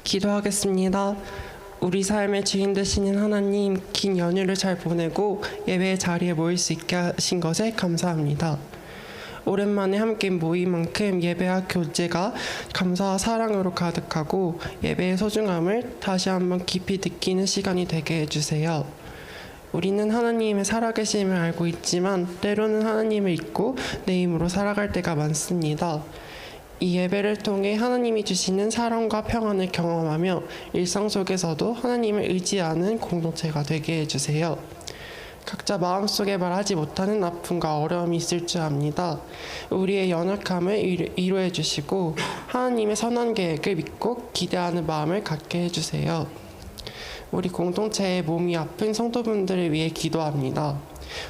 기도하겠습니다. 우리 삶의 주인 되시는 하나님, 긴 연휴를 잘 보내고 예배의 자리에 모일 수 있게 하신 것에 감사합니다. 오랜만에 함께 모인 만큼 예배와 교제가 감사와 사랑으로 가득하고 예배의 소중함을 다시 한번 깊이 느끼는 시간이 되게 해주세요. 우리는 하나님의 살아계심을 알고 있지만 때로는 하나님을 잊고 내 힘으로 살아갈 때가 많습니다. 이 예배를 통해 하나님이 주시는 사랑과 평안을 경험하며 일상 속에서도 하나님을 의지하는 공동체가 되게 해주세요. 각자 마음속에 말하지 못하는 아픔과 어려움이 있을 줄 압니다. 우리의 연약함을 위로해 주시고 하나님의 선한 계획을 믿고 기대하는 마음을 갖게 해주세요. 우리 공동체의 몸이 아픈 성도분들을 위해 기도합니다.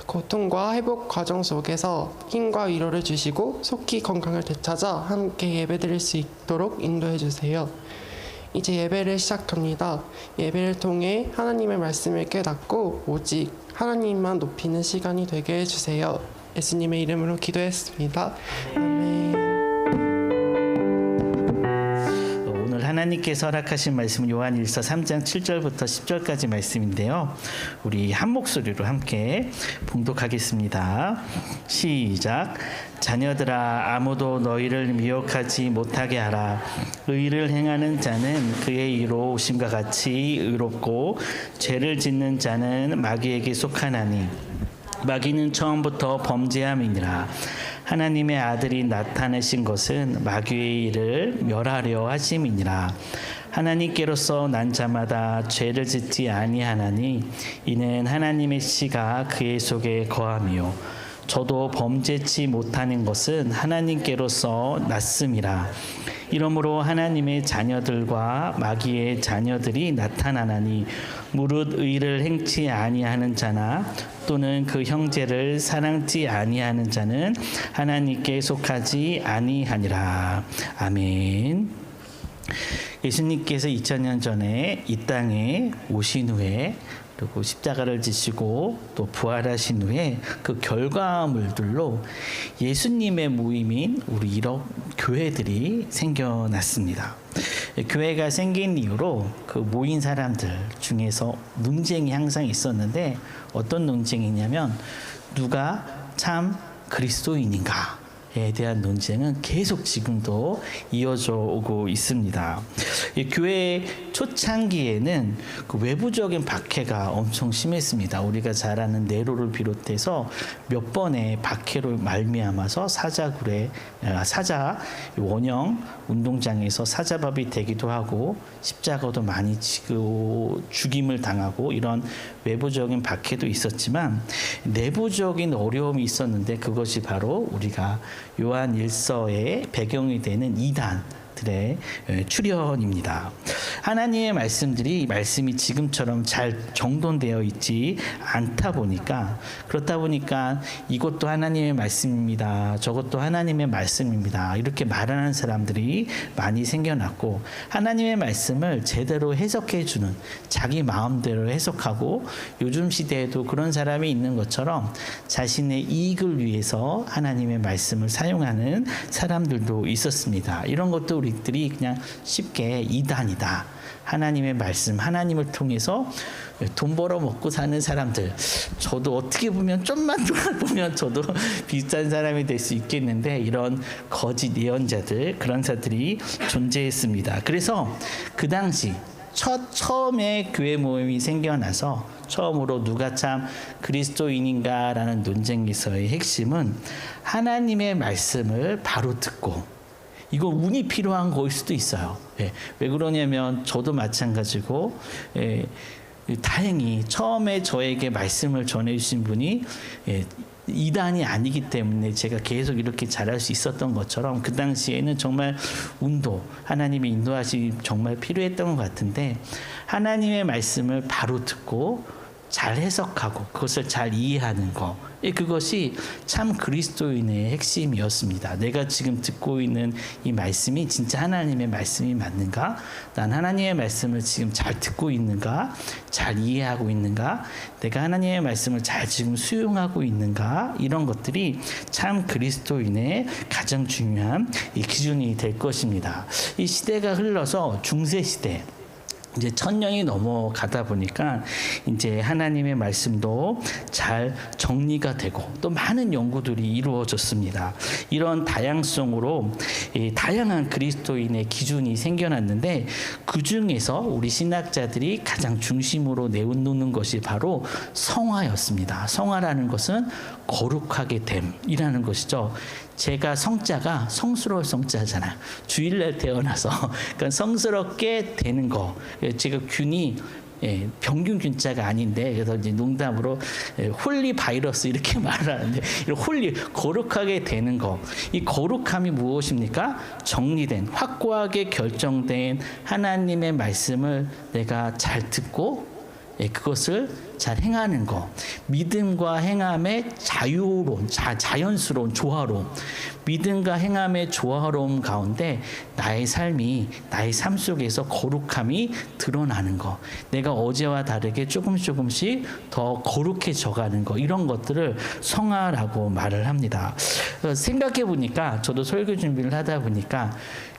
고통과 회복 과정 속에서 힘과 위로를 주시고 속히 건강을 되찾아 함께 예배드릴 수 있도록 인도해 주세요. 이제 예배를 시작합니다. 예배를 통해 하나님의 말씀을 깨닫고 오직 하나님만 높이는 시간이 되게 해주세요. 예수님의 이름으로 기도했습니다. 아멘. 오늘 하나님께서 허락하신 말씀은 요한일서 3장 7절부터 10절까지 말씀인데요. 우리 한 목소리로 함께 봉독하겠습니다. 시작. 자녀들아, 아무도 너희를 미혹하지 못하게 하라. 의를 행하는 자는 그의 이로 오심과 같이 의롭고 죄를 짓는 자는 마귀에게 속하나니 마귀는 처음부터 범죄함이니라. 하나님의 아들이 나타내신 것은 마귀의 일을 멸하려 하심이니라. 하나님께로서 난 자마다 죄를 짓지 아니하나니 이는 하나님의 씨가 그의 속에 거함이요 저도 범죄치 못하는 것은 하나님께로서 났음이라. 이러므로 하나님의 자녀들과 마귀의 자녀들이 나타나나니 무릇 의를 행치 아니하는 자나 또는 그 형제를 사랑지 아니하는 자는 하나님께 속하지 아니하니라. 아멘. 예수님께서 2000년 전에 이 땅에 오신 후에 그리고 십자가를 지시고 또 부활하신 후에 그 결과물들로 예수님의 모임인 우리 이런 교회들이 생겨났습니다. 교회가 생긴 이후로 그 모인 사람들 중에서 논쟁이 항상 있었는데 어떤 논쟁이냐면 누가 참 그리스도인인가? 에 대한 논쟁은 계속 지금도 이어져 오고 있습니다. 이 교회 초창기에는 그 외부적인 박해가 엄청 심했습니다. 우리가 잘 아는 네로를 비롯해서 몇 번의 박해로 말미암아서 사자 원형 운동장에서 사자밥이 되기도 하고 십자가도 많이 지고 죽임을 당하고 이런 외부적인 박해도 있었지만 내부적인 어려움이 있었는데 그것이 바로 우리가 요한 일서의 배경이 되는 이단들의 출현입니다. 하나님의 말씀이 지금처럼 잘 정돈되어 있지 않다 보니까 그렇다 보니까 이것도 하나님의 말씀입니다. 저것도 하나님의 말씀입니다. 이렇게 말하는 사람들이 많이 생겨났고 하나님의 말씀을 제대로 해석해 주는 자기 마음대로 해석하고 요즘 시대에도 그런 사람이 있는 것처럼 자신의 이익을 위해서 하나님의 말씀을 사용하는 사람들도 있었습니다. 이런 것도 우리들이 그냥 쉽게 이단이다. 하나님의 말씀, 하나님을 통해서 돈 벌어 먹고 사는 사람들. 저도 어떻게 보면 좀만 보면 저도 비슷한 사람이 될 수 있겠는데 이런 거짓 예언자들, 그런 자들이 존재했습니다. 그래서 그 당시 처음에 교회 모임이 생겨나서 처음으로 누가 참 그리스도인인가라는 논쟁에서의 핵심은 하나님의 말씀을 바로 듣고 이거 운이 필요한 거일 수도 있어요. 왜 그러냐면 저도 마찬가지고 다행히 처음에 저에게 말씀을 전해주신 분이 이단이 아니기 때문에 제가 계속 이렇게 잘할 수 있었던 것처럼 그 당시에는 정말 운도 하나님의 인도하심이 정말 필요했던 것 같은데 하나님의 말씀을 바로 듣고 잘 해석하고 그것을 잘 이해하는 거, 그것이 참 그리스도인의 핵심이었습니다. 내가 지금 듣고 있는 이 말씀이 진짜 하나님의 말씀이 맞는가? 난 하나님의 말씀을 지금 잘 듣고 있는가? 잘 이해하고 있는가? 내가 하나님의 말씀을 잘 지금 수용하고 있는가? 이런 것들이 참 그리스도인의 가장 중요한 이 기준이 될 것입니다. 이 시대가 흘러서 중세 시대, 이제 1000년이 넘어가다 보니까 이제 하나님의 말씀도 잘 정리가 되고 또 많은 연구들이 이루어졌습니다. 이런 다양성으로 다양한 그리스도인의 기준이 생겨났는데, 그 중에서 우리 신학자들이 가장 중심으로 내놓는 것이 바로 성화였습니다. 성화라는 것은 거룩하게 됨이라는 것이죠. 제가 성자가 성스러울 성자잖아요. 주일날 태어나서 그러니까 성스럽게 되는 거. 제가 균이 병균 균자가 아닌데, 그래서 이제 농담으로 홀리 바이러스 이렇게 말하는데, 홀리 거룩하게 되는 거. 이 거룩함이 무엇입니까? 정리된, 확고하게 결정된 하나님의 말씀을 내가 잘 듣고 그것을 잘 행하는 것. 믿음과 행함의 자유로운, 자연스러운 조화로움. 믿음과 행함의 조화로움 가운데 나의 삶 속에서 거룩함이 드러나는 것. 내가 어제와 다르게 조금씩 더 거룩해져 가는 것. 이런 것들을 성화라고 말을 합니다. 생각해 보니까, 저도 설교 준비를 하다 보니까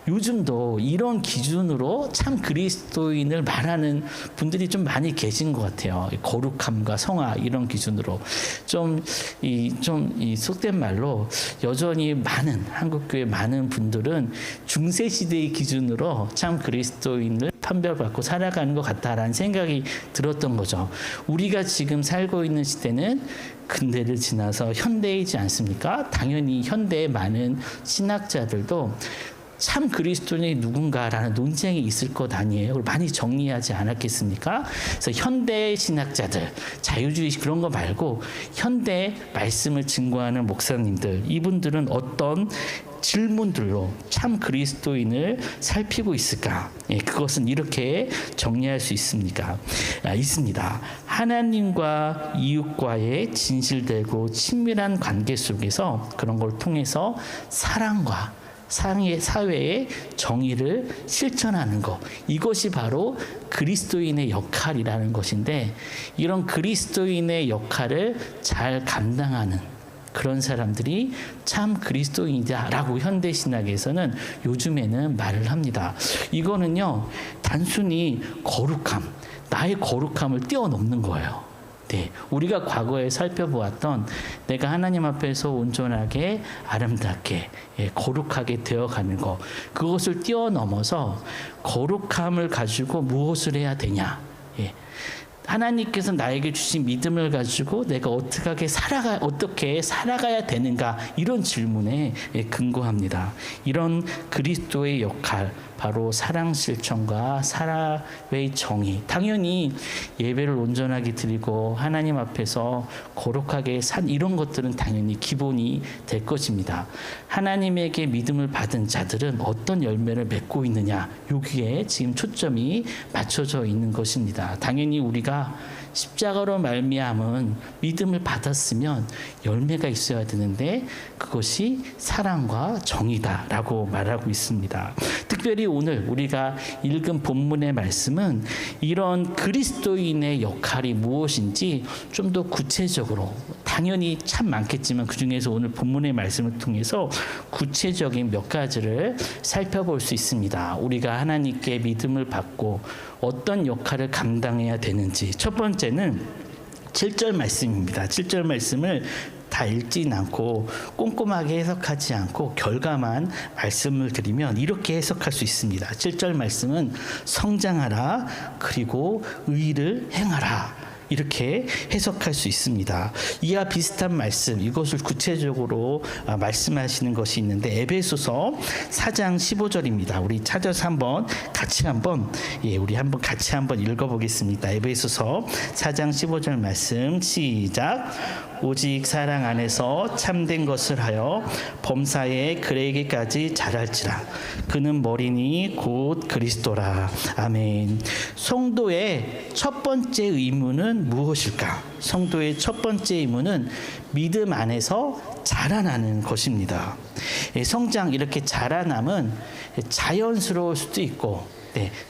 요즘도 이런 기준으로 참 그리스도인을 말하는 분들이 좀 많이 계신 것 같아요. 거룩함과 성화 이런 기준으로 이 속된 말로 여전히 많은 한국교회 많은 분들은 중세 시대의 기준으로 참 그리스도인을 판별받고 살아가는 것 같다라는 생각이 들었던 거죠. 우리가 지금 살고 있는 시대는 근대를 지나서 현대이지 않습니까? 당연히 현대의 많은 신학자들도 참 그리스도인이 누군가라는 논쟁이 있을 것 아니에요. 그걸 많이 정리하지 않았겠습니까? 그래서 현대 신학자들, 자유주의 그런 거 말고 현대 말씀을 증거하는 목사님들, 이분들은 어떤 질문들로 참 그리스도인을 살피고 있을까? 그것은 이렇게 정리할 수 있습니다. 하나님과 이웃과의 진실되고 친밀한 관계 속에서 그런 걸 통해서 사랑과 사회의 정의를 실천하는 것, 이것이 바로 그리스도인의 역할이라는 것인데, 이런 그리스도인의 역할을 잘 감당하는 그런 사람들이 참 그리스도인이다라고 현대신학에서는 요즘에는 말을 합니다. 이거는요, 단순히 나의 거룩함을 뛰어넘는 거예요. 우리가 과거에 살펴보았던 내가 하나님 앞에서 온전하게 아름답게 거룩하게 되어가는 것, 그것을 뛰어넘어서 거룩함을 가지고 무엇을 해야 되냐, 하나님께서 나에게 주신 믿음을 가지고 내가 어떻게 살아가야 되는가, 이런 질문에 근거합니다. 이런 그리스도의 역할, 바로 사랑 실천과 사랑의 정의. 당연히 예배를 온전하게 드리고 하나님 앞에서 거룩하게 산 이런 것들은 당연히 기본이 될 것입니다. 하나님에게 믿음을 받은 자들은 어떤 열매를 맺고 있느냐, 여기에 지금 초점이 맞춰져 있는 것입니다. 당연히 우리가 십자가로 말미암은 믿음을 받았으면 열매가 있어야 되는데, 그것이 사랑과 정의다라고 말하고 있습니다. 특별히 오늘 우리가 읽은 본문의 말씀은 이런 그리스도인의 역할이 무엇인지 좀 더 구체적으로, 당연히 참 많겠지만 그 중에서 오늘 본문의 말씀을 통해서 구체적인 몇 가지를 살펴볼 수 있습니다. 우리가 하나님께 믿음을 받고 어떤 역할을 감당해야 되는지. 첫 번째는 7절 말씀입니다. 7절 말씀을 다 읽진 않고 꼼꼼하게 해석하지 않고 결과만 말씀을 드리면 이렇게 해석할 수 있습니다. 7절 말씀은 성장하라, 그리고 의를 행하라, 이렇게 해석할 수 있습니다. 이와 비슷한 말씀, 이것을 구체적으로 말씀하시는 것이 있는데, 에베소서 4장 15절입니다. 우리 찾아서 우리 같이 한번 읽어보겠습니다. 에베소서 4장 15절 말씀 시작. 오직 사랑 안에서 참된 것을 하여 범사에 그에게까지 자랄지라. 그는 머리니 곧 그리스도라. 아멘. 성도의 첫 번째 의무는 의무는 무엇일까? 성도의 첫 번째 의무는 믿음 안에서 자라나는 것입니다. 성장 이렇게 자라남은 자연스러울 수도 있고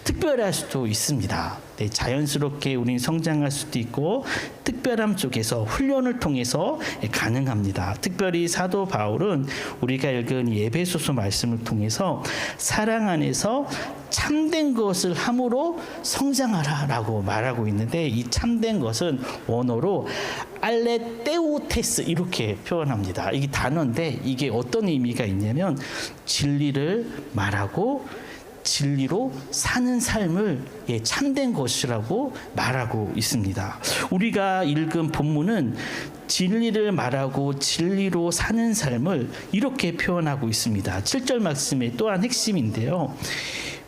특별할 수도 있습니다. 자연스럽게 우리는 성장할 수도 있고 특별함 쪽에서 훈련을 통해서 가능합니다. 특별히 사도 바울은 우리가 읽은 이 에베소서 말씀을 통해서 사랑 안에서 참된 것을 함으로 성장하라라고 말하고 있는데, 이 참된 것은 원어로 알레테우테스 이렇게 표현합니다. 이게 단어인데 이게 어떤 의미가 있냐면 진리를 말하고 진리로 사는 삶을 참된 것이라고 말하고 있습니다. 우리가 읽은 본문은 진리를 말하고 진리로 사는 삶을 이렇게 표현하고 있습니다. 7절 말씀의 또한 핵심인데요.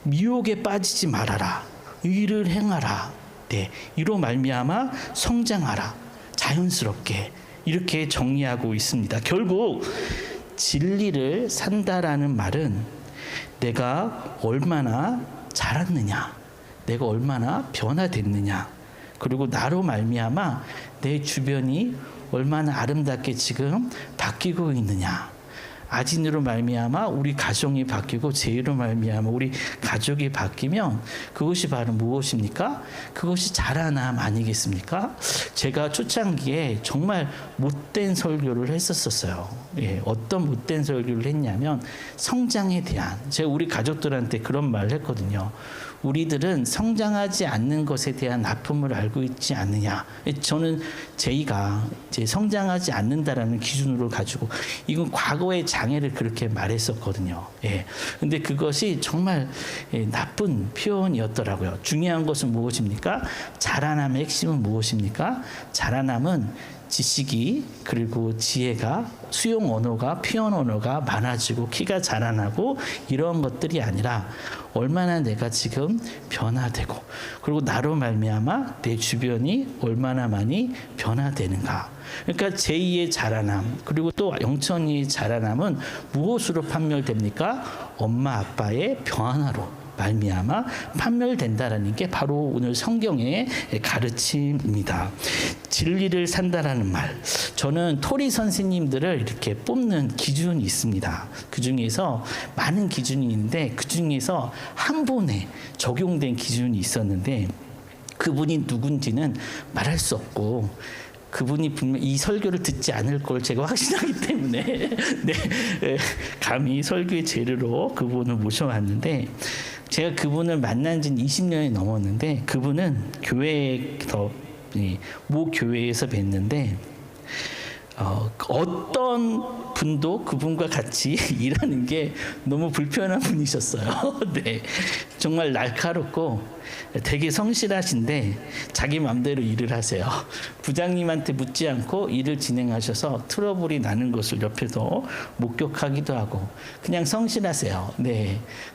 미혹에 빠지지 말아라. 의를 행하라. 이로 말미암아 성장하라. 자연스럽게 이렇게 정리하고 있습니다. 결국 진리를 산다라는 말은 내가 얼마나 자랐느냐, 내가 얼마나 변화됐느냐, 그리고 나로 말미암아 내 주변이 얼마나 아름답게 지금 바뀌고 있느냐, 아진으로 말미암아 우리 가정이 바뀌고 제의로 말미암아 우리 가족이 바뀌면 그것이 바로 무엇입니까? 그것이 자라남 아니겠습니까? 제가 초창기에 정말 못된 설교를 했었어요. 어떤 못된 설교를 했냐면 성장에 대한, 제가 우리 가족들한테 그런 말을 했거든요. 우리들은 성장하지 않는 것에 대한 아픔을 알고 있지 않느냐. 저는 제이가 이제 성장하지 않는다라는 기준으로 가지고 이건 과거의 장애를 그렇게 말했었거든요. 근데 그것이 정말 나쁜 표현이었더라고요. 중요한 것은 무엇입니까? 자라남의 핵심은 무엇입니까? 자라남은 지식이 그리고 지혜가 수용 언어가 표현 언어가 많아지고 키가 자라나고 이런 것들이 아니라 얼마나 내가 지금 변화되고 그리고 나로 말미암아 내 주변이 얼마나 많이 변화되는가. 그러니까 제2의 자라남 그리고 또 영천이의 자라남은 무엇으로 판별됩니까? 엄마 아빠의 변화로 말미암아 판별된다라는 게 바로 오늘 성경의 가르침입니다. 진리를 산다라는 말, 저는 토리 선생님들을 이렇게 뽑는 기준이 있습니다. 그 중에서 많은 기준이 있는데 그 중에서 한 분에 적용된 기준이 있었는데 그분이 누군지는 말할 수 없고 그분이 분명 이 설교를 듣지 않을 걸 제가 확신하기 때문에 감히 설교의 재료로 그분을 모셔왔는데, 제가 그분을 만난 지는 20년이 넘었는데 그분은 교회에서 모 교회에서 뵀는데 어떤 분도 그분과 같이 일하는 게 너무 불편한 분이셨어요. 정말 날카롭고 되게 성실하신데 자기 마음대로 일을 하세요. 부장님한테 묻지 않고 일을 진행하셔서 트러블이 나는 것을 옆에서 목격하기도 하고 그냥 성실하세요.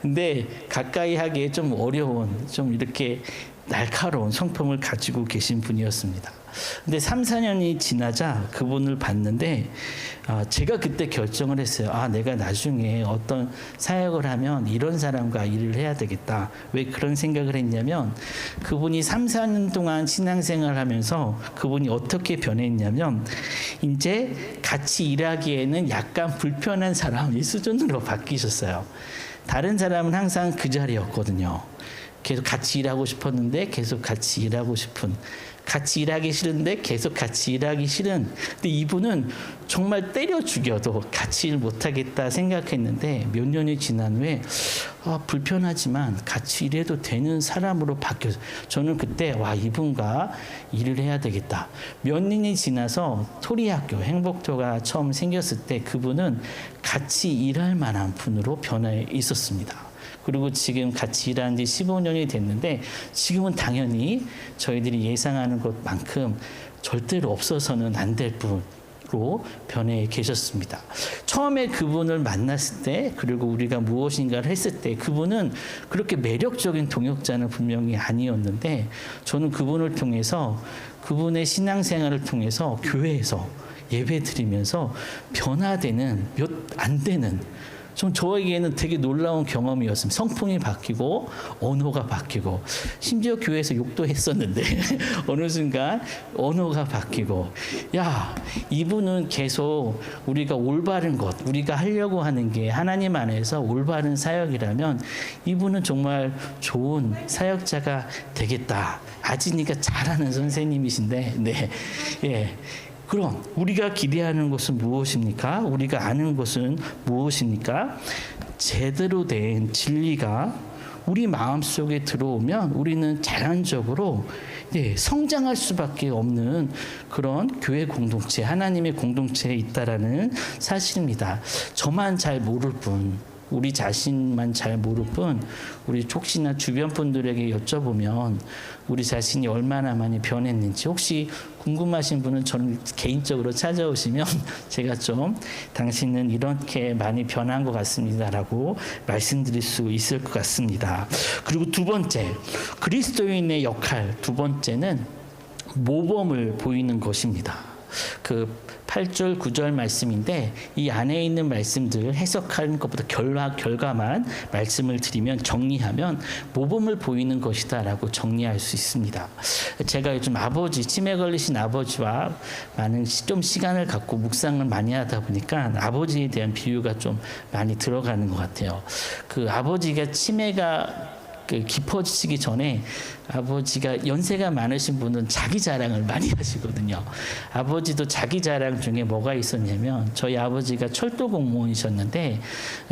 근데 가까이 하기에 좀 어려운, 좀 이렇게 날카로운 성품을 가지고 계신 분이었습니다. 근데 3, 4년이 지나자 그분을 봤는데 제가 그때 결정을 했어요. 내가 나중에 어떤 사역을 하면 이런 사람과 일을 해야 되겠다. 왜 그런 생각을 했냐면 그분이 3, 4년 동안 신앙생활을 하면서 그분이 어떻게 변했냐면 이제 같이 일하기에는 약간 불편한 사람의 수준으로 바뀌셨어요. 다른 사람은 항상 그 자리였거든요. 계속 같이 일하고 싶었는데 계속 같이 일하고 싶은, 같이 일하기 싫은데 계속 같이 일하기 싫은. 근데 이분은 정말 때려 죽여도 같이 일 못하겠다 생각했는데 몇 년이 지난 후에 불편하지만 같이 일해도 되는 사람으로 바뀌었어요. 저는 그때 이분과 일을 해야 되겠다. 몇 년이 지나서 토리학교 행복토가 처음 생겼을 때 그분은 같이 일할 만한 분으로 변해 있었습니다. 그리고 지금 같이 일한 지 15년이 됐는데 지금은 당연히 저희들이 예상하는 것만큼 절대로 없어서는 안 될 분으로 변해 계셨습니다. 처음에 그분을 만났을 때 그리고 우리가 무엇인가를 했을 때 그분은 그렇게 매력적인 동역자는 분명히 아니었는데 저는 그분을 통해서 그분의 신앙생활을 통해서 교회에서 예배 드리면서 변화되는 몇 안 되는 좀 저에게는 되게 놀라운 경험이었습니다. 성품이 바뀌고 언어가 바뀌고 심지어 교회에서 욕도 했었는데 어느 순간 언어가 바뀌고 야 이분은 계속 우리가 올바른 것 우리가 하려고 하는 게 하나님 안에서 올바른 사역이라면 이분은 정말 좋은 사역자가 되겠다. 아지니까 잘하는 선생님이신데 네. 예. 그럼 우리가 기대하는 것은 무엇입니까? 우리가 아는 것은 무엇입니까? 제대로 된 진리가 우리 마음속에 들어오면 우리는 자연적으로 성장할 수밖에 없는 그런 교회 공동체, 하나님의 공동체에 있다라는 사실입니다. 저만 잘 모를 뿐, 우리 자신만 잘 모를 뿐 우리 혹시나 주변 분들에게 여쭤보면 우리 자신이 얼마나 많이 변했는지 혹시 궁금하신 분은 저는 개인적으로 찾아오시면 제가 좀 당신은 이렇게 많이 변한 것 같습니다라고 말씀드릴 수 있을 것 같습니다. 그리고 두 번째, 그리스도인의 역할 두 번째는 모범을 보이는 것입니다. 그 8절 9절 말씀인데 이 안에 있는 말씀들 해석하는 것보다 결과만 말씀을 드리면 정리하면 모범을 보이는 것이다라고 정리할 수 있습니다. 제가 요즘 치매 걸리신 아버지와 많은 좀 시간을 갖고 묵상을 많이 하다 보니까 아버지에 대한 비유가 좀 많이 들어가는 것 같아요. 그 아버지가 치매가 깊어지기 전에 아버지가 연세가 많으신 분은 자기 자랑을 많이 하시거든요. 아버지도 자기 자랑 중에 뭐가 있었냐면 저희 아버지가 철도 공무원이셨는데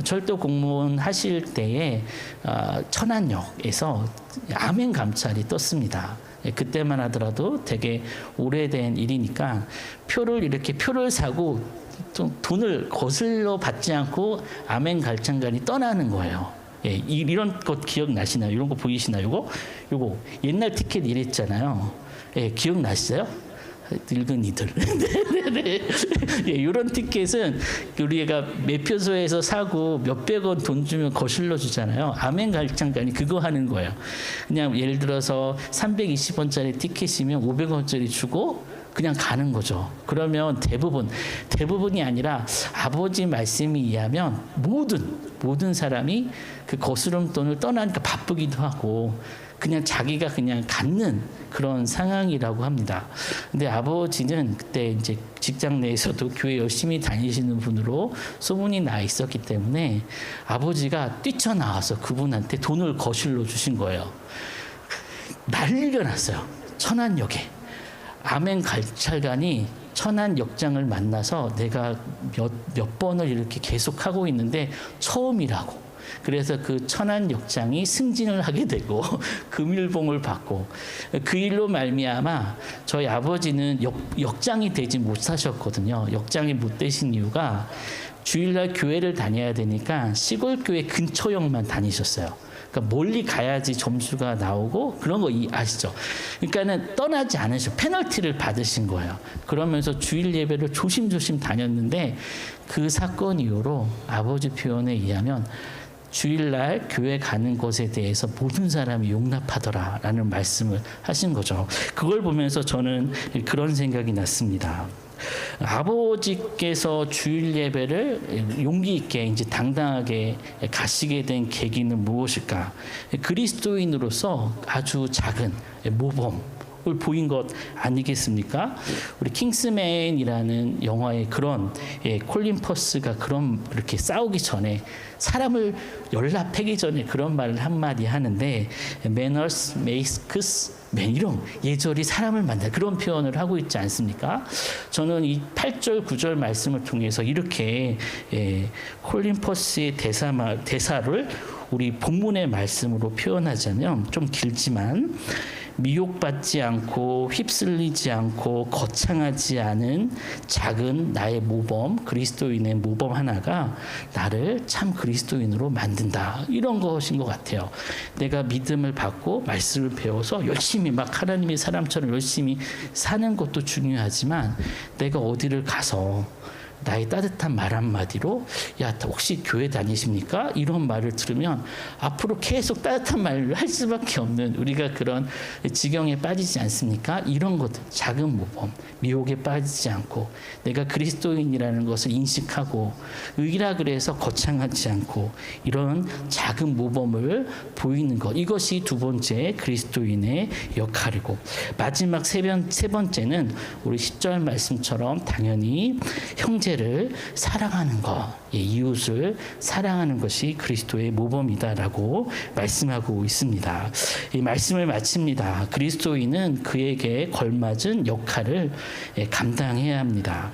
철도 공무원 하실 때에 천안역에서 아멘 감찰이 떴습니다. 그때만 하더라도 되게 오래된 일이니까 표를 사고 좀 돈을 거슬러 받지 않고 아멘 감찰관이 떠나는 거예요. 예, 이런 것 기억나시나요? 이런 거 보이시나요? 요거 옛날 티켓 이랬잖아요. 예, 기억나시죠? 늙은이들. 네네네. 예, 이런 티켓은 우리가 매표소에서 사고 몇백 원 돈 주면 거실러 주잖아요. 아멘 갈창관이 그거 하는 거예요. 그냥 예를 들어서 320원짜리 티켓이면 500원짜리 주고 그냥 가는 거죠. 그러면 대부분이 아니라 아버지 말씀에 의하면 모든 사람이 그 거스름 돈을 떠나니까 바쁘기도 하고 그냥 자기가 그냥 갖는 그런 상황이라고 합니다. 근데 아버지는 그때 이제 직장 내에서도 교회 열심히 다니시는 분으로 소문이 나 있었기 때문에 아버지가 뛰쳐나와서 그분한테 돈을 거실러 주신 거예요. 난리가 났어요. 천안역에. 아멘 갈찰관이 천안역장을 만나서 내가 몇 번을 이렇게 계속하고 있는데 처음이라고. 그래서 그 천안역장이 승진을 하게 되고 금일봉을 받고 그 일로 말미암아 저희 아버지는 역장이 되지 못하셨거든요. 역장이 못 되신 이유가 주일날 교회를 다녀야 되니까 시골 교회 근처역만 다니셨어요. 그러니까 멀리 가야지 점수가 나오고 그런 거 아시죠? 그러니까는 떠나지 않으시고 페널티를 받으신 거예요. 그러면서 주일 예배를 조심조심 다녔는데 그 사건 이후로 아버지 표현에 의하면 주일날 교회 가는 것에 대해서 모든 사람이 용납하더라라는 말씀을 하신 거죠. 그걸 보면서 저는 그런 생각이 났습니다. 아버지께서 주일 예배를 용기 있게 이제 당당하게 가시게 된 계기는 무엇일까? 그리스도인으로서 아주 작은 모범을 보인 것 아니겠습니까? 우리 킹스맨이라는 영화의 그런 콜린 퍼스가 그런 이렇게 싸우기 전에 사람을 연락하기 전에 그런 말을 한마디 하는데 Manners makes man 이런 예절이 사람을 만든다 그런 표현을 하고 있지 않습니까? 저는 이 8절 9절 말씀을 통해서 이렇게 콜린 퍼스의 대사를 우리 본문의 말씀으로 표현하자면 좀 길지만 미혹받지 않고 휩쓸리지 않고 거창하지 않은 작은 나의 모범, 그리스도인의 모범 하나가 나를 참 그리스도인으로 만든다. 이런 것인 것 같아요. 내가 믿음을 받고 말씀을 배워서 열심히 막 하나님의 사람처럼 열심히 사는 것도 중요하지만 내가 어디를 가서 나의 따뜻한 말 한마디로 야 혹시 교회 다니십니까? 이런 말을 들으면 앞으로 계속 따뜻한 말을 할 수밖에 없는 우리가 그런 지경에 빠지지 않습니까? 이런 것들 작은 모범 미혹에 빠지지 않고 내가 그리스도인이라는 것을 인식하고 의라 그래서 거창하지 않고 이런 작은 모범을 보이는 것 이것이 두 번째 그리스도인의 역할이고 마지막 세 번째는 우리 10절 말씀처럼 당연히 형제를 사랑하는 것, 이웃을 사랑하는 것이 그리스도의 모범이다라고 말씀하고 있습니다. 이 말씀을 마칩니다. 그리스도인은 그에게 걸맞은 역할을 감당해야 합니다.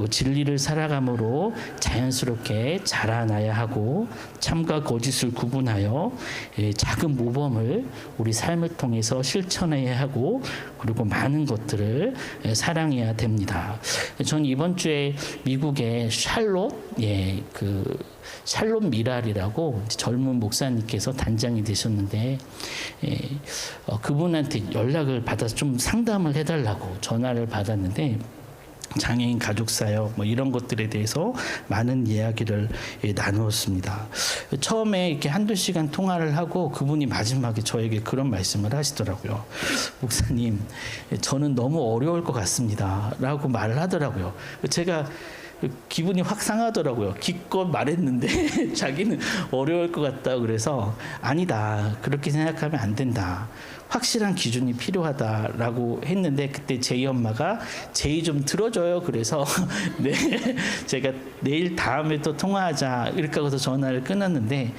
진리를 살아감으로 자연스럽게 자라나야 하고 참과 거짓을 구분하여 작은 모범을 우리 삶을 통해서 실천해야 하고 그리고 많은 것들을 사랑해야 됩니다. 전 이번 주에 미국의 샬롯 샬롯 미랄이라고 젊은 목사님께서 단장이 되셨는데 그분한테 연락을 받아서 좀 상담을 해달라고 전화를 받았는데 장애인 가족 사역 뭐 이런 것들에 대해서 많은 이야기를 나누었습니다. 처음에 이렇게 한두 시간 통화를 하고 그분이 마지막에 저에게 그런 말씀을 하시더라고요. 목사님, 저는 너무 어려울 것 같습니다. 라고 말을 하더라고요. 제가 기분이 확 상하더라고요. 기껏 말했는데 자기는 어려울 것 같다 그래서 아니다. 그렇게 생각하면 안 된다. 확실한 기준이 필요하다라고 했는데 그때 제이 엄마가 제이 좀 들어줘요. 그래서 네 제가 내일 다음에 또 통화하자 이렇게 하고서 전화를 끊었는데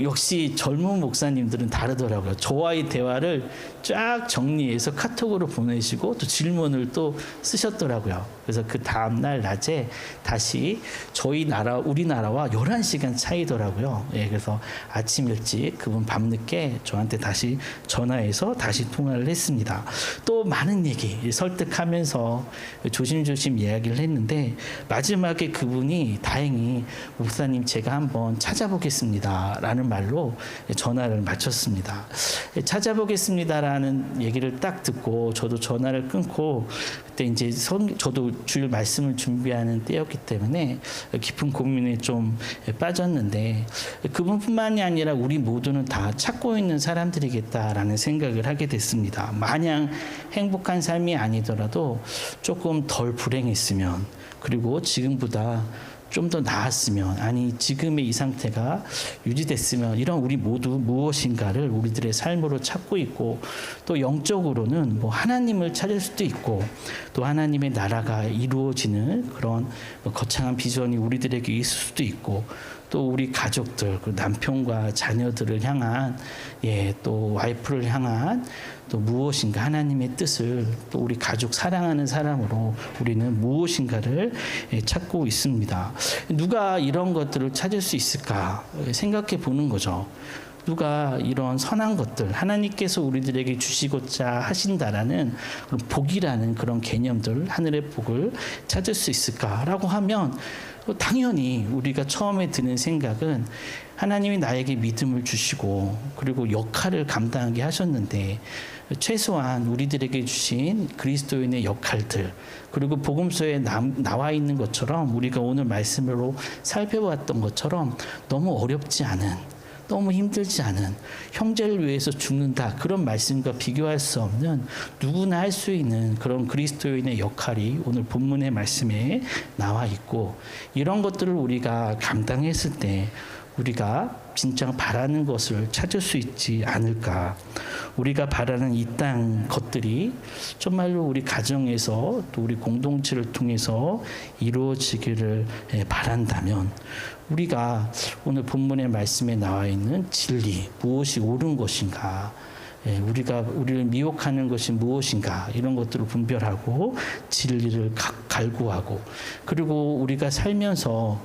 역시 젊은 목사님들은 다르더라고요. 저와의 대화를 쫙 정리해서 카톡으로 보내시고 또 질문을 또 쓰셨더라고요. 그래서 그 다음날 낮에 다시 저희 나라 우리나라와 11시간 차이더라고요. 그래서 아침 일찍 그분 밤늦게 저한테 다시 전화해서 다시 통화를 했습니다. 또 많은 얘기 설득하면서 조심조심 이야기를 했는데 마지막에 그분이 다행히 목사님 제가 한번 찾아보겠습니다 라는 말로 전화를 마쳤습니다. 찾아보겠습니다라는 얘기를 딱 듣고 저도 전화를 끊고 그때 이제 저도 주일 말씀을 준비하는 때였기 때문에 깊은 고민에 좀 빠졌는데 그분뿐만이 아니라 우리 모두는 다 찾고 있는 사람들이겠다라는 생각을 하게 됐습니다. 마냥 행복한 삶이 아니더라도 조금 덜 불행했으면 그리고 지금보다 좀 더 나았으면 아니 지금의 이 상태가 유지됐으면 이런 우리 모두 무엇인가를 우리들의 삶으로 찾고 있고 또 영적으로는 뭐 하나님을 찾을 수도 있고 또 하나님의 나라가 이루어지는 그런 거창한 비전이 우리들에게 있을 수도 있고 또 우리 가족들 그 남편과 자녀들을 향한 또 와이프를 향한 또 무엇인가 하나님의 뜻을 또 우리 가족 사랑하는 사람으로 우리는 무엇인가를 찾고 있습니다. 누가 이런 것들을 찾을 수 있을까 생각해 보는 거죠. 누가 이런 선한 것들 하나님께서 우리들에게 주시고자 하신다라는 그런 복이라는 그런 개념들 하늘의 복을 찾을 수 있을까라고 하면 당연히 우리가 처음에 드는 생각은 하나님이 나에게 믿음을 주시고 그리고 역할을 감당하게 하셨는데 최소한 우리들에게 주신 그리스도인의 역할들 그리고 복음서에 나와 있는 것처럼 우리가 오늘 말씀으로 살펴봤던 것처럼 너무 어렵지 않은 너무 힘들지 않은 형제를 위해서 죽는다 그런 말씀과 비교할 수 없는 누구나 할 수 있는 그런 그리스도인의 역할이 오늘 본문의 말씀에 나와 있고 이런 것들을 우리가 감당했을 때 우리가 진짜 바라는 것을 찾을 수 있지 않을까. 우리가 바라는 이 땅 것들이 정말로 우리 가정에서 또 우리 공동체를 통해서 이루어지기를 바란다면 우리가 오늘 본문의 말씀에 나와 있는 진리, 무엇이 옳은 것인가, 우리를 미혹하는 것이 무엇인가 이런 것들을 분별하고 진리를 갈구하고 그리고 우리가 살면서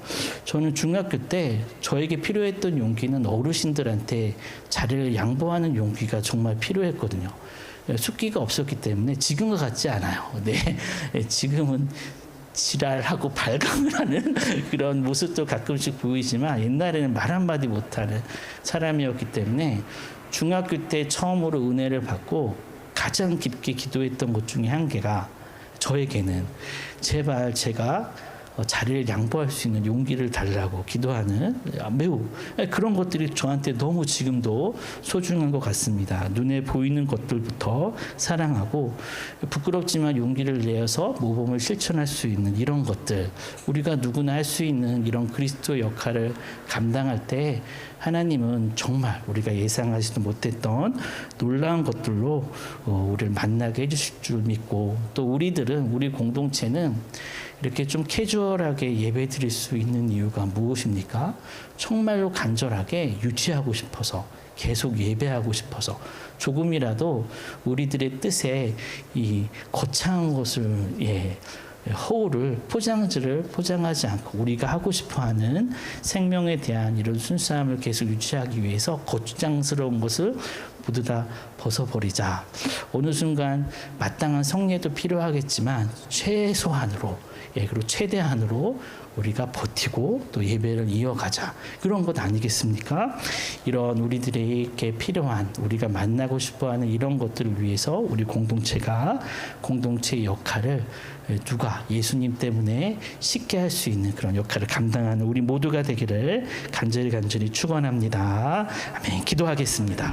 저는 중학교 때 저에게 필요했던 용기는 어르신들한테 자리를 양보하는 용기가 정말 필요했거든요. 숫기가 없었기 때문에 지금과 같지 않아요. 지금은 지랄하고 발광을 하는 그런 모습도 가끔씩 보이지만 옛날에는 말 한마디 못하는 사람이었기 때문에 중학교 때 처음으로 은혜를 받고 가장 깊게 기도했던 것 중에 한 개가 저에게는 제발 제가 자리를 양보할 수 있는 용기를 달라고 기도하는 매우 그런 것들이 저한테 너무 지금도 소중한 것 같습니다. 눈에 보이는 것들부터 사랑하고 부끄럽지만 용기를 내어서 모범을 실천할 수 있는 이런 것들, 우리가 누구나 할 수 있는 이런 그리스도 역할을 감당할 때 하나님은 정말 우리가 예상하지도 못했던 놀라운 것들로 우리를 만나게 해주실 줄 믿고, 또 우리 공동체는 이렇게 좀 캐주얼하게 예배 드릴 수 있는 이유가 무엇입니까? 정말로 간절하게 유지하고 싶어서, 계속 예배하고 싶어서, 조금이라도 우리들의 뜻에 이 거창한 것을 허울을 포장하지 않고 우리가 하고 싶어하는 생명에 대한 이런 순수함을 계속 유지하기 위해서 거추장스러운 것을 모두 다 벗어버리자. 어느 순간 마땅한 성례도 필요하겠지만 최소한으로 그리고 최대한으로 우리가 버티고 또 예배를 이어가자. 그런 것 아니겠습니까? 이런 우리들에게 필요한, 우리가 만나고 싶어하는 이런 것들을 위해서 우리 공동체의 역할을 누가 예수님 때문에 쉽게 할 수 있는 그런 역할을 감당하는 우리 모두가 되기를 간절히 축원합니다. 아멘. 기도하겠습니다.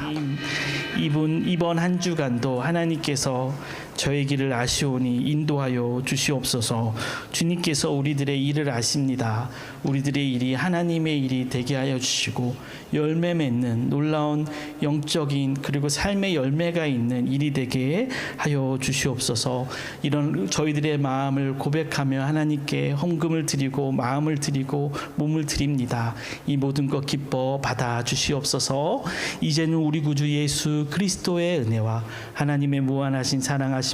이번 한 주간도 하나님께서 저의 길을 아시오니 인도하여 주시옵소서. 주님께서 우리들의 일을 아십니다. 우리들의 일이 하나님의 일이 되게 하여 주시고 열매 맺는 놀라운 영적인 그리고 삶의 열매가 있는 일이 되게 하여 주시옵소서. 이런 저희들의 마음을 고백하며 하나님께 헌금을 드리고 마음을 드리고 몸을 드립니다. 이 모든 것 기뻐 받아 주시옵소서. 이제는 우리 구주 예수 그리스도의 은혜와 하나님의 무한하신 사랑하심과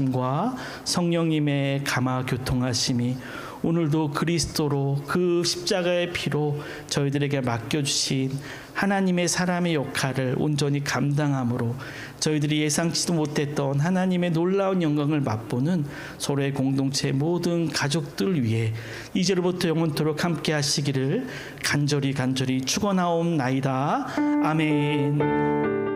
성령님의 감화 교통하심이 오늘도 그리스도로 그 십자가의 피로 저희들에게 맡겨주신 하나님의 사람의 역할을 온전히 감당함으로 저희들이 예상치도 못했던 하나님의 놀라운 영광을 맛보는 서로의 공동체 모든 가족들 위해 이제로부터 영원토록 함께 하시기를 간절히 축원하옵나이다. 아멘.